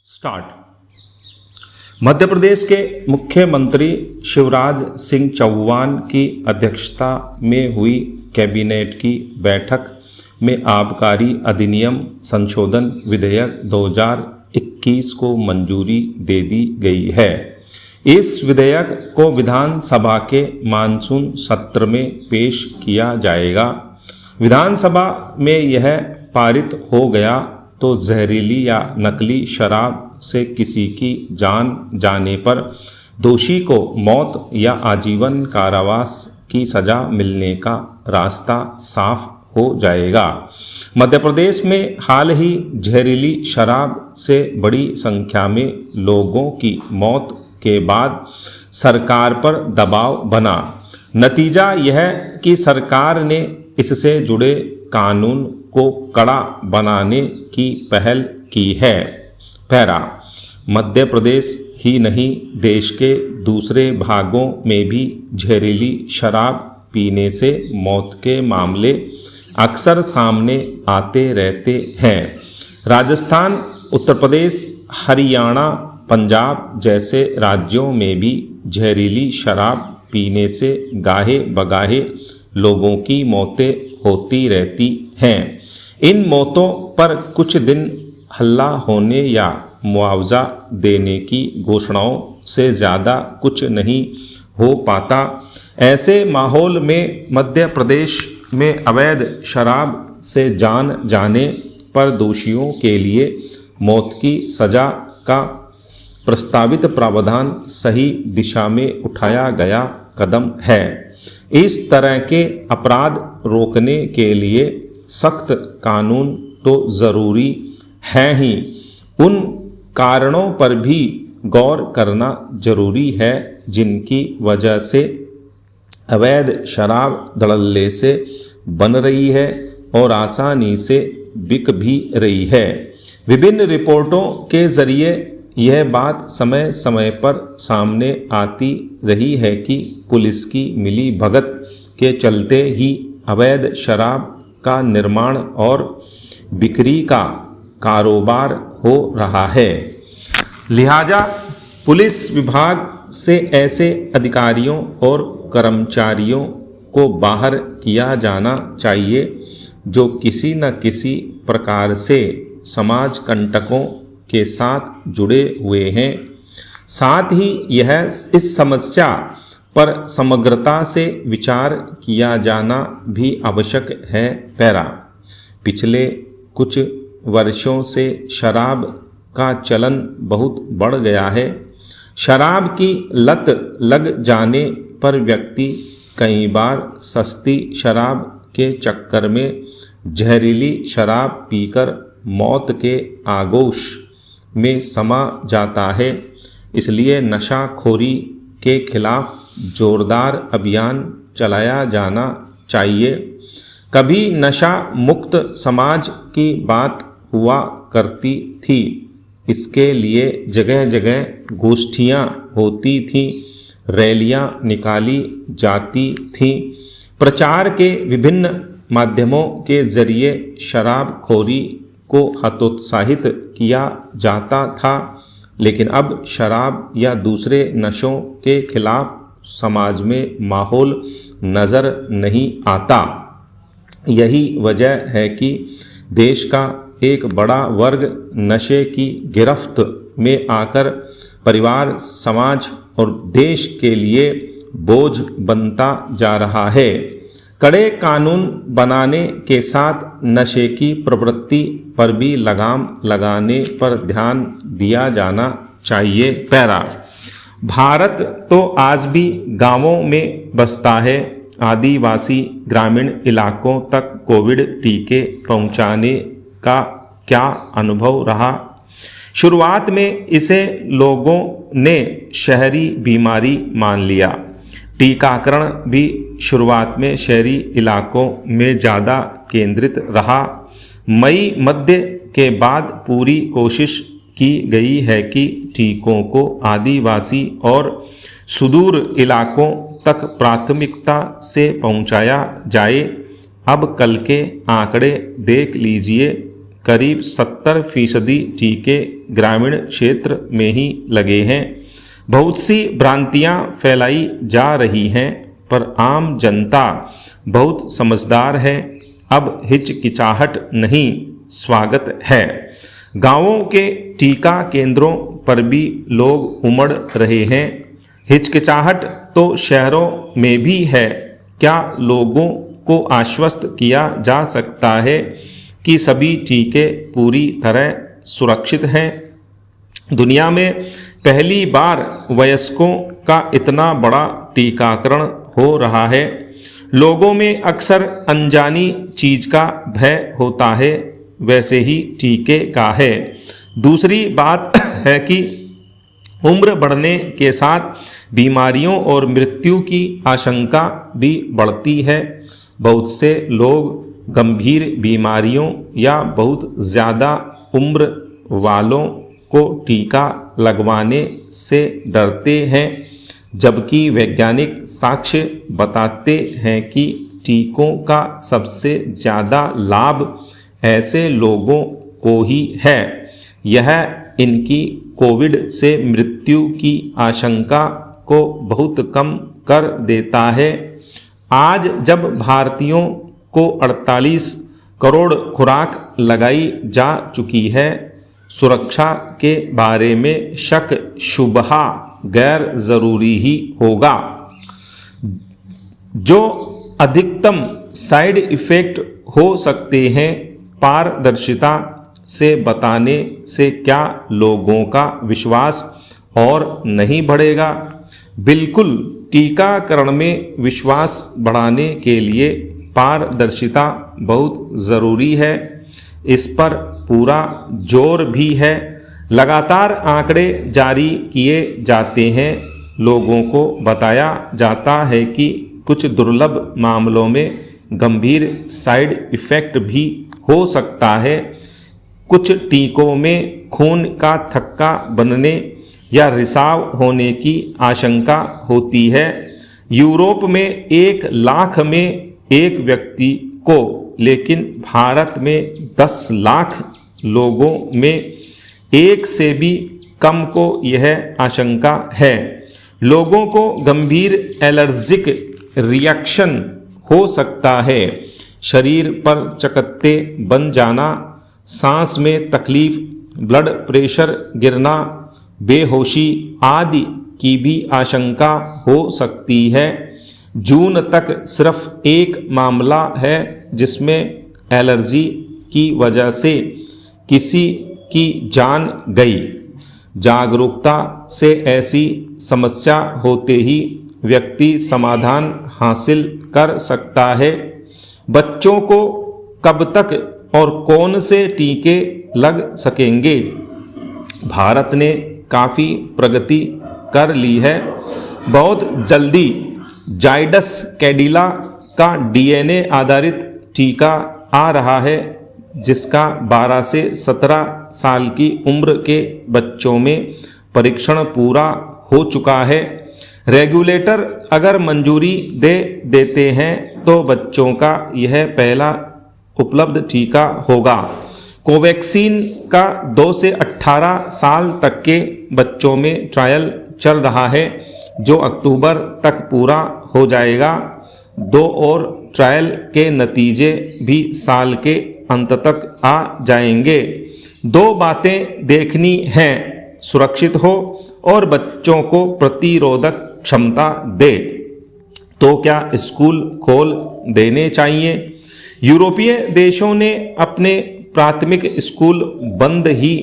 Start. Madhya Pradesh के मुख्यमंत्री शिवराज सिंह चौहान की अध्यक्षता में हुई कैबिनेट की बैठक में आबकारी अधिनियम संशोधन विधेयक 2021 को मंजूरी दे दी गई है। इस विधेयक को विधानसभा के मानसून सत्र में पेश किया जाएगा। विधानसभा में यह पारित हो गया तो जहरीली या नकली शराब से किसी की जान जाने पर दोषी को मौत या आजीवन कारावास की सजा मिलने का रास्ता साफ हो जाएगा। मध्य प्रदेश में हाल ही जहरीली शराब से बड़ी संख्या में लोगों की मौत के बाद सरकार पर दबाव बना। नतीजा यह कि सरकार ने इससे जुड़े कानून को कड़ा बनाने की पहल की है। पैरा, मध्य प्रदेश ही नहीं देश के दूसरे भागों में भी जहरीली शराब पीने से मौत के मामले अक्सर सामने आते रहते हैं। राजस्थान, उत्तर प्रदेश, हरियाणा, पंजाब जैसे राज्यों में भी जहरीली शराब पीने से गाहे बगाहे लोगों की मौतें होती रहती हैं। इन मौतों पर कुछ दिन हल्ला होने या मुआवजा देने की घोषणाओं से ज़्यादा कुछ नहीं हो पाता। ऐसे माहौल में मध्य प्रदेश में अवैध शराब से जान जाने पर दोषियों के लिए मौत की सज़ा का प्रस्तावित प्रावधान सही दिशा में उठाया गया कदम है। इस तरह के अपराध रोकने के लिए सख्त कानून तो ज़रूरी हैं ही, उन कारणों पर भी गौर करना जरूरी है जिनकी वजह से अवैध शराब धड़ल्ले से बन रही है और आसानी से बिक भी रही है। विभिन्न रिपोर्टों के जरिए यह बात समय समय पर सामने आती रही है कि पुलिस की मिली भगत के चलते ही अवैध शराब का निर्माण और बिक्री का कारोबार हो रहा है। लिहाजा पुलिस विभाग से ऐसे अधिकारियों और कर्मचारियों को बाहर किया जाना चाहिए जो किसी न किसी प्रकार से समाज कंटकों के साथ जुड़े हुए हैं। साथ ही यह इस समस्या पर समग्रता से विचार किया जाना भी आवश्यक है। पैरा, पिछले कुछ वर्षों से शराब का चलन बहुत बढ़ गया है। शराब की लत लग जाने पर व्यक्ति कई बार सस्ती शराब के चक्कर में जहरीली शराब पीकर मौत के आगोश में समा जाता है। इसलिए नशाखोरी के खिलाफ जोरदार अभियान चलाया जाना चाहिए। कभी नशा मुक्त समाज की बात हुआ करती थी। इसके लिए जगह जगह गोष्ठियाँ होती थीं, रैलियाँ निकाली जाती थीं, प्रचार के विभिन्न माध्यमों के जरिए शराबखोरी को हतोत्साहित किया जाता था। लेकिन अब शराब या दूसरे नशों के खिलाफ समाज में माहौल नज़र नहीं आता। यही वजह है कि देश का एक बड़ा वर्ग नशे की गिरफ्त में आकर परिवार, समाज और देश के लिए बोझ बनता जा रहा है। कड़े कानून बनाने के साथ नशे की प्रवृत्ति पर भी लगाम लगाने पर ध्यान दिया जाना चाहिए। पैरा, भारत तो आज भी गांवों में बसता है। आदिवासी ग्रामीण इलाकों तक कोविड टीके पहुंचाने का क्या अनुभव रहा? शुरुआत में इसे लोगों ने शहरी बीमारी मान लिया। टीकाकरण भी शुरुआत में शहरी इलाकों में ज़्यादा केंद्रित रहा। मई मध्य के बाद पूरी कोशिश की गई है कि टीकों को आदिवासी और सुदूर इलाकों तक प्राथमिकता से पहुंचाया जाए। अब कल के आंकड़े देख लीजिए, करीब 70% टीके ग्रामीण क्षेत्र में ही लगे हैं। बहुत सी भ्रांतियां फैलाई जा रही हैं, पर आम जनता बहुत समझदार है। अब हिचकिचाहट नहीं, स्वागत है। गांवों के टीका केंद्रों पर भी लोग उमड़ रहे हैं। हिचकिचाहट तो शहरों में भी है। क्या लोगों को आश्वस्त किया जा सकता है कि सभी टीके पूरी तरह सुरक्षित हैं? दुनिया में पहली बार वयस्कों का इतना बड़ा टीकाकरण हो रहा है। लोगों में अक्सर अनजानी चीज का भय होता है, वैसे ही टीके का है। दूसरी बात है कि उम्र बढ़ने के साथ बीमारियों और मृत्यु की आशंका भी बढ़ती है। बहुत से लोग गंभीर बीमारियों या बहुत ज़्यादा उम्र वालों को टीका लगवाने से डरते हैं, जबकि वैज्ञानिक साक्ष्य बताते हैं कि टीकों का सबसे ज़्यादा लाभ ऐसे लोगों को ही है। यह इनकी कोविड से मृत्यु की आशंका को बहुत कम कर देता है। आज जब भारतीयों को 48 करोड़ खुराक लगाई जा चुकी है, सुरक्षा के बारे में शक शुबहा गैर ज़रूरी ही होगा। जो अधिकतम साइड इफ़ेक्ट हो सकते हैं, पारदर्शिता से बताने से क्या लोगों का विश्वास और नहीं बढ़ेगा? बिल्कुल। टीकाकरण में विश्वास बढ़ाने के लिए पारदर्शिता बहुत ज़रूरी है। इस पर पूरा जोर भी है। लगातार आंकड़े जारी किए जाते हैं। लोगों को बताया जाता है कि कुछ दुर्लभ मामलों में गंभीर साइड इफ़ेक्ट भी हो सकता है। कुछ टीकों में खून का थक्का बनने या रिसाव होने की आशंका होती है। यूरोप में 1 लाख में 1 व्यक्ति को, लेकिन भारत में 10 लाख लोगों में 1 से भी कम को यह आशंका है। लोगों को गंभीर एलर्जिक रिएक्शन हो सकता है। शरीर पर चकत्ते बन जाना, सांस में तकलीफ, ब्लड प्रेशर गिरना, बेहोशी आदि की भी आशंका हो सकती है। जून तक सिर्फ 1 मामला है जिसमें एलर्जी की वजह से किसी की जान गई। जागरूकता से ऐसी समस्या होते ही व्यक्ति समाधान हासिल कर सकता है। बच्चों को कब तक और कौन से टीके लग सकेंगे? भारत ने काफ़ी प्रगति कर ली है। बहुत जल्दी जाइडस कैडिला का डीएनए आधारित टीका आ रहा है, जिसका 12 से 17 साल की उम्र के बच्चों में परीक्षण पूरा हो चुका है। रेगुलेटर अगर मंजूरी दे देते हैं तो बच्चों का यह पहला उपलब्ध टीका होगा। कोवैक्सीन का 2 से 18 साल तक के बच्चों में ट्रायल चल रहा है, जो अक्टूबर तक पूरा हो जाएगा। 2 और ट्रायल के नतीजे भी साल के अंत तक आ जाएंगे। 2 बातें देखनी हैं, सुरक्षित हो और बच्चों को प्रतिरोधक क्षमता दे। तो क्या स्कूल खोल देने चाहिए? यूरोपीय देशों ने अपने प्राथमिक स्कूल बंद ही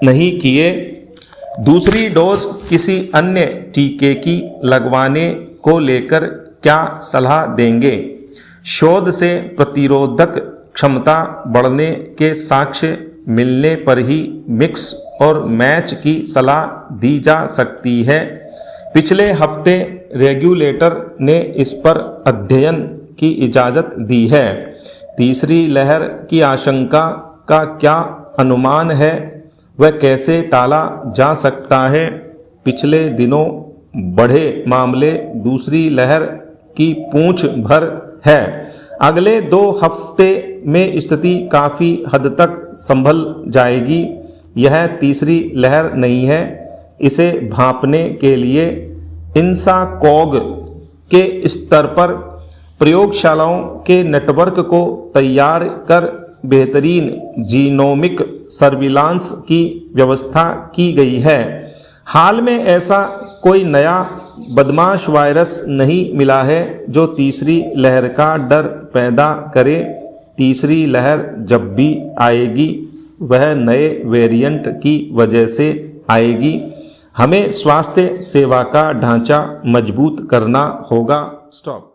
नहीं किए। दूसरी डोज किसी अन्य टीके की लगवाने को लेकर क्या सलाह देंगे? शोध से प्रतिरोधक क्षमता बढ़ने के साक्ष्य मिलने पर ही मिक्स और मैच की सलाह दी जा सकती है। पिछले हफ्ते रेगुलेटर ने इस पर अध्ययन की इजाज़त दी है। तीसरी लहर की आशंका का क्या अनुमान है? वह कैसे टाला जा सकता है? पिछले दिनों बढ़े मामले दूसरी लहर की पूंछ भर है। अगले 2 हफ्ते में स्थिति काफ़ी हद तक संभल जाएगी। यह तीसरी लहर नहीं है। इसे भांपने के लिए इंसाकॉग के स्तर पर प्रयोगशालाओं के नेटवर्क को तैयार कर बेहतरीन जीनोमिक सर्विलांस की व्यवस्था की गई है। हाल में ऐसा कोई नया बदमाश वायरस नहीं मिला है जो तीसरी लहर का डर पैदा करे। तीसरी लहर जब भी आएगी वह नए वेरिएंट की वजह से आएगी। हमें स्वास्थ्य सेवा का ढांचा मजबूत करना होगा। स्टॉप।